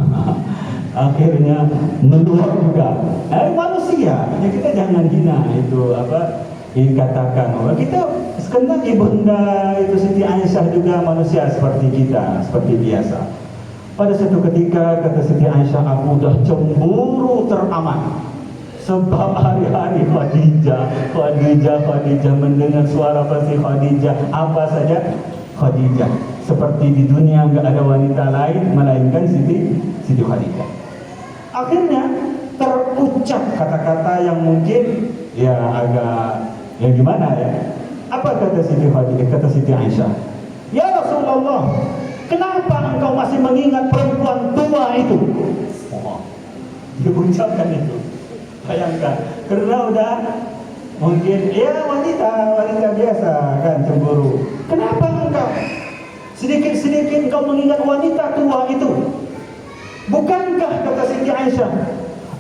Akhirnya meluap juga. Manusia, ya kita jangan hina itu dikatakan. Kita sekarang ibunda itu Siti Aisyah juga manusia seperti kita, seperti biasa. Pada satu ketika kata Siti Aisyah, aku udah cemburu teramat. Sebab hari-hari Khadijah mendengar suara pasti Khadijah, apa saja Khadijah. Seperti di dunia enggak ada wanita lain melainkan Siti Khadijah. Akhirnya terucap kata-kata yang mungkin ya agak gimana ya. Apa kata Siti Khadijah, kata Siti Aisyah? Ya Rasulullah, kenapa engkau masih mengingat perempuan tua itu? Diucapkan itu. Bayangkan, karena udah mungkin ya wanita biasa kan cemburu. Kenapa engkau sedikit-sedikit engkau mengingat wanita tua itu? Bukankah kata Siti Aisyah,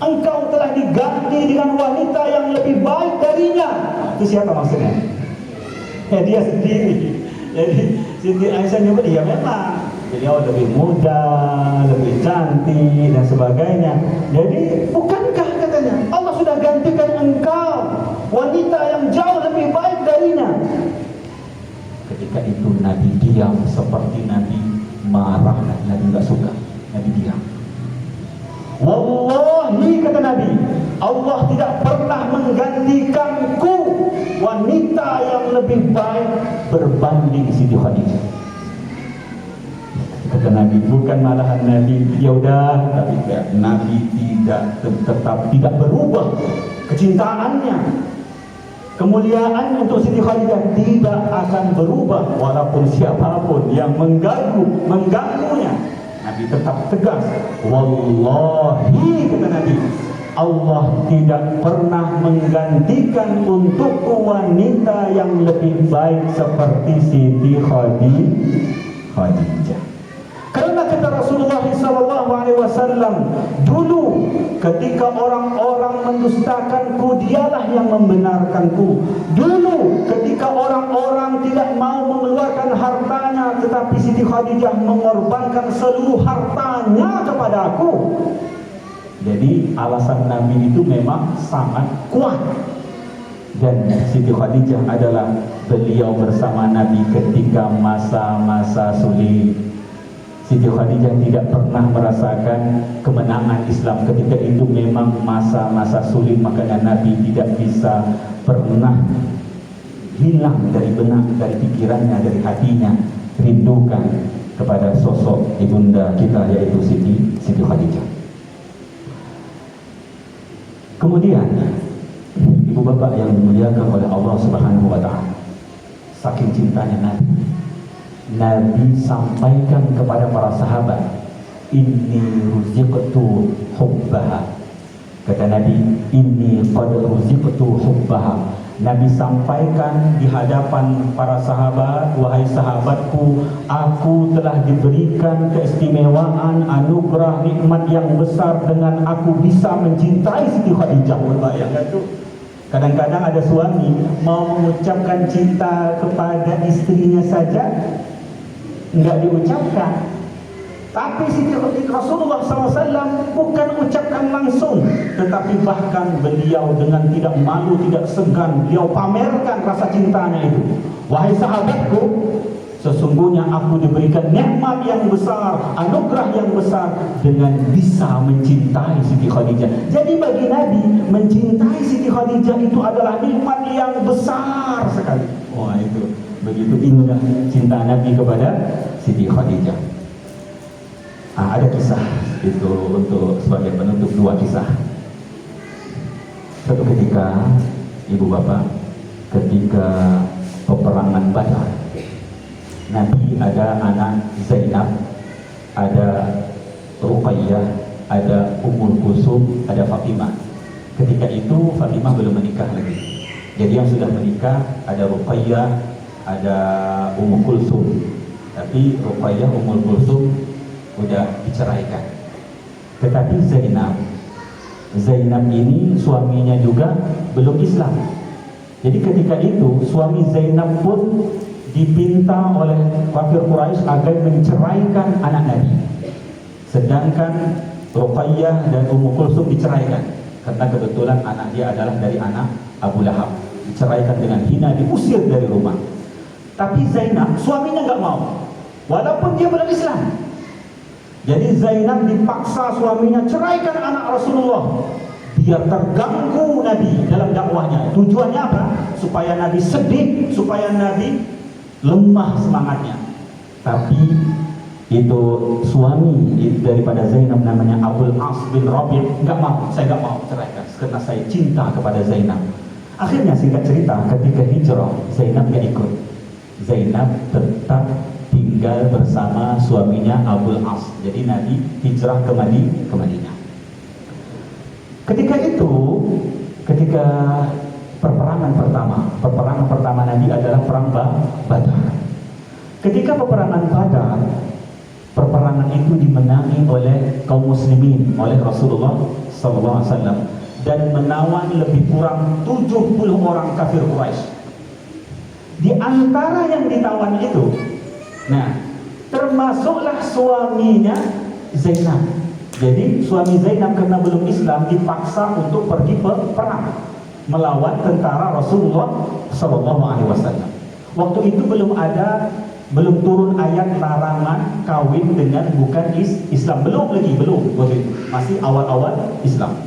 engkau telah diganti dengan wanita yang lebih baik darinya? Itu siapa maksudnya? Ya dia sendiri. Jadi Siti Aisyah nyebut, ya memang beliau lebih muda, lebih cantik dan sebagainya. Jadi bukankah katanya Allah sudah gantikan engkau wanita yang jauh lebih baik darinya? Ketika itu Nabi diam, seperti Nabi marah, Nabi nggak suka, Nabi diam. Wallahi kata Nabi, Allah tidak pernah menggantikanku wanita yang lebih baik berbanding Siti Khadijah. Kata Nabi, bukan malahan Nabi, ya udah, tapi Nabi tetap tidak berubah kecintaannya. Kemuliaan untuk Siti Khadijah tidak akan berubah walaupun siapapun yang mengganggunya. Nabi tetap tegas. Wallahi kata Nabi, Allah tidak pernah menggantikan untukku wanita yang lebih baik seperti Siti Khadijah. Karena kata Rasulullah SAW, dulu ketika orang-orang mendustakanku, dialah yang membenarkanku. Dulu ketika orang-orang tidak mau mengeluarkan hartanya, tetapi Siti Khadijah mengorbankan seluruh hartanya kepada aku. Jadi alasan Nabi itu memang sangat kuat. Dan Siti Khadijah adalah beliau bersama Nabi ketika masa-masa sulit. Siti Khadijah tidak pernah merasakan kemenangan Islam ketika itu memang masa-masa sulit, makanya Nabi tidak bisa pernah hilang dari benak, dari pikirannya, dari hatinya, rindukan kepada sosok ibunda kita yaitu Siti Khadijah. Kemudian ibu bapak yang dimuliakan oleh Allah Subhanahu wa taala, saking cintanya Nabi sampaikan kepada para sahabat, inni ruziqtu hubbaha. Kata Nabi, inni qad ruziqtu hubbaha. Nabi sampaikan di hadapan para sahabat, wahai sahabatku, aku telah diberikan keistimewaan, anugerah, nikmat yang besar dengan aku bisa mencintai Siti Khadijah. Bayangkan tuh. Kadang-kadang ada suami mau mengucapkan cinta kepada istrinya saja enggak diucapkan, tapi Siti Rasulullah SAW bukan ucapkan langsung, tetapi bahkan beliau dengan tidak malu, tidak segan, beliau pamerkan rasa cintanya itu. Wahai sahabatku, sesungguhnya aku diberikan nikmat yang besar, anugerah yang besar dengan bisa mencintai Siti Khadijah. Jadi bagi Nabi, mencintai Siti Khadijah itu adalah nikmat yang besar sekali. Wah, itu begitu indah cinta Nabi kepada Siti Khadijah. Ada kisah itu untuk sebagai penutup, dua kisah. Satu ketika ibu bapak, ketika peperangan Badar, Nabi ada anak Zainab, ada Ruqayyah, ada Ummul Kulsum, ada Fatimah. Ketika itu Fatimah belum menikah lagi. Jadi yang sudah menikah ada Ruqayyah, ada Ummul Kulsum. Tapi Ruqayyah, Ummul Kulsum udah diceraikan. Tetapi Zainab ini suaminya juga belum Islam. Jadi ketika itu suami Zainab pun dipinta oleh kafir Quraisy agar menceraikan anak Nabi. Sedangkan Ruqayyah dan Ummul Kulsum diceraikan karena kebetulan anak dia adalah dari anak Abu Lahab. Diceraikan dengan hina, diusir dari rumah. Tapi Zainab suaminya nggak mau, walaupun dia belum Islam. Jadi Zainab dipaksa suaminya ceraikan anak Rasulullah biar terganggu Nabi dalam dakwahnya. Tujuannya apa? Supaya Nabi sedih, supaya Nabi lemah semangatnya. Tapi itu suami daripada Zainab namanya Abul As bin Rabi' nggak mau, saya nggak mau ceraikan karena saya cinta kepada Zainab. Akhirnya singkat cerita, ketika hijrah Zainab nggak ikut. Zainab tetap tinggal bersama suaminya Abul As. Jadi Nabi hijrah ke Madinah. Ketika itu, ketika peperangan pertama Nabi adalah perang Badar. Ketika peperangan Badar, peperangan itu dimenangi oleh kaum muslimin, oleh Rasulullah SAW, dan menawan lebih kurang 70 orang kafir Quraisy. Di antara yang ditawan itu, termasuklah suaminya Zainab. Jadi suami Zainab karena belum Islam dipaksa untuk pergi perang melawan tentara Rasulullah SAW. Waktu itu belum turun ayat larangan kawin dengan bukan Islam, belum waktu itu masih awal-awal Islam.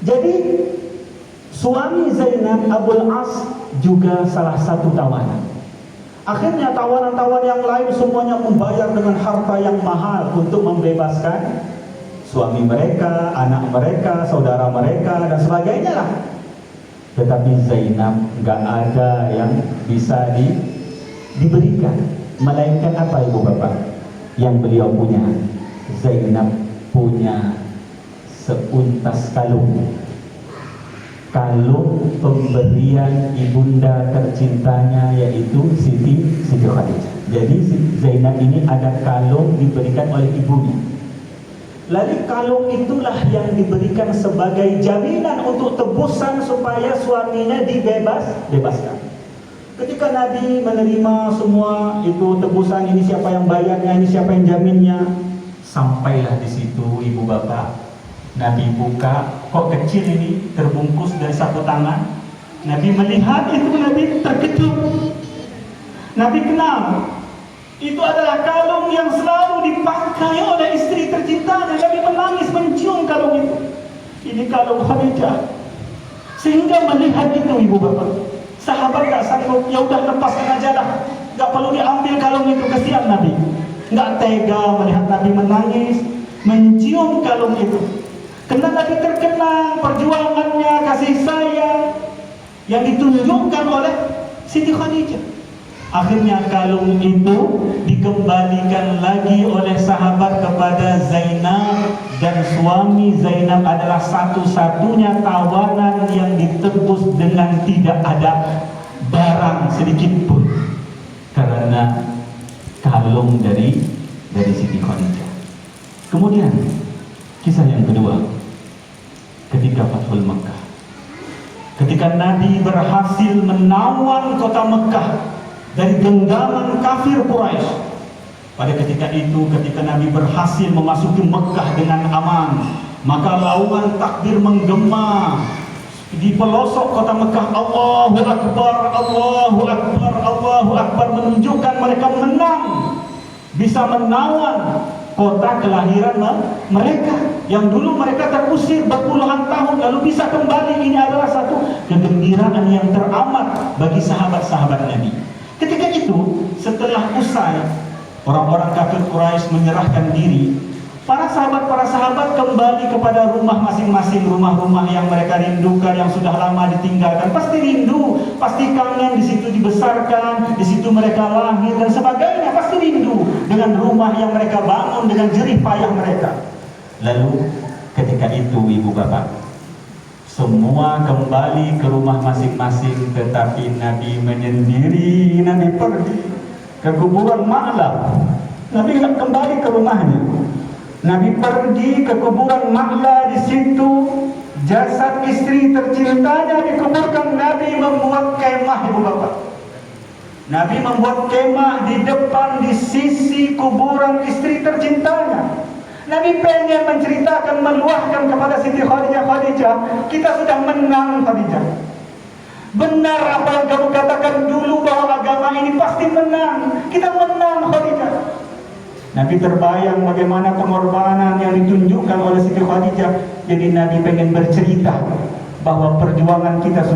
Jadi suami Zainab, Abul As, juga salah satu tawanan. Akhirnya tawanan-tawanan yang lain semuanya membayar dengan harta yang mahal untuk membebaskan suami mereka, anak mereka, saudara mereka, dan sebagainya lah. Tetapi Zainab nggak ada yang bisa diberikan. Melainkan apa ibu bapak? Yang beliau punya. Zainab punya seuntas kalung. kalung pemberian ibunda tercintanya, yaitu Siti Khadijah. Jadi Zainab ini ada kalung diberikan oleh ibunya. Lalu kalung itulah yang diberikan sebagai jaminan untuk tebusan supaya suaminya dibebaskan. Ketika Nabi menerima semua itu tebusan, ini siapa yang bayarnya, ini siapa yang jaminnya, sampailah di situ ibu bapak. Nabi buka, kok kecil ini, terbungkus dari satu tangan. Nabi melihat itu, Nabi terkejut. Nabi kenal, itu adalah kalung yang selalu dipakai oleh istri tercintanya. Nabi menangis mencium kalung itu. Ini kalung Khadijah. Sehingga melihat itu ibu bapak, sahabat gak sanggup, ya udah lepaskan aja lah, gak perlu diambil kalung itu, kesian Nabi. Gak tega melihat Nabi menangis, mencium kalung itu. Karena Nabi terkenang perjuangannya, kasih sayang yang ditunjukkan oleh Siti Khadijah. Akhirnya kalung itu dikembalikan lagi oleh sahabat kepada Zainab, dan suami Zainab adalah satu-satunya tawanan yang ditebus dengan tidak ada barang sedikit pun, karena kalung dari Siti Khadijah. Kemudian kisah yang kedua, ketika Fathul Makkah, ketika Nabi berhasil menawan kota Mekah dari genggaman kafir Quraisy. Pada ketika itu, ketika Nabi berhasil memasuki Mekah dengan aman, maka lauan takbir menggema di pelosok kota Mekah. Allahu Akbar, Allahu Akbar, Allahu Akbar, menunjukkan mereka menang, bisa menawan kota kelahiran mereka yang dulu mereka terusir berpuluhan tahun, lalu bisa kembali. Ini adalah satu kegembiraan yang teramat bagi sahabat-sahabat Nabi. Ketika itu, setelah usai orang-orang kafir Quraisy menyerahkan diri, para sahabat kembali kepada rumah masing-masing, rumah-rumah yang mereka rindukan, yang sudah lama ditinggalkan. Pasti rindu, pasti kangen, di situ dibesarkan, di situ mereka lahir dan sebagainya. Pasti rindu dengan rumah yang mereka bangun dengan jerih payah mereka. Lalu ketika itu ibu bapak, semua kembali ke rumah masing-masing, tetapi Nabi menyendiri. Nabi pergi ke kuburan Ma'la. Nabi tidak kembali ke rumahnya. Nabi pergi ke kuburan Ma'la. Di situ jasad istri tercintanya dikuburkan. Nabi membuat kemah ibu bapak. Nabi membuat kemah di depan, di sisi kuburan istri tercintanya. Nabi pengen menceritakan, meluahkan kepada Siti Khadijah, Khadijah, kita sudah menang Khadijah. Benar apa yang kamu katakan dulu bahwa agama ini pasti menang. Kita menang Khadijah. Nabi terbayang bagaimana pengorbanan yang ditunjukkan oleh Siti Khadijah. Jadi Nabi pengen bercerita bahwa perjuangan kita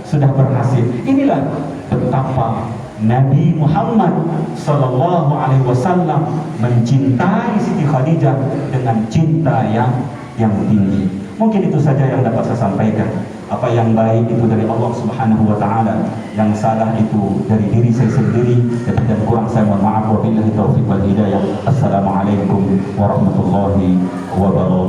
sudah berhasil. Inilah betapa Nabi Muhammad Sallallahu Alaihi Wasallam mencintai Siti Khadijah dengan cinta yang tinggi. Mungkin itu saja yang dapat saya sampaikan. Apa yang baik itu dari Allah Subhanahu Wa Taala, yang salah itu dari diri saya sendiri, dan kurang saya mohon maaf. Wabillahi taufiq wal hidayah. Assalamualaikum warahmatullahi wabarakatuh.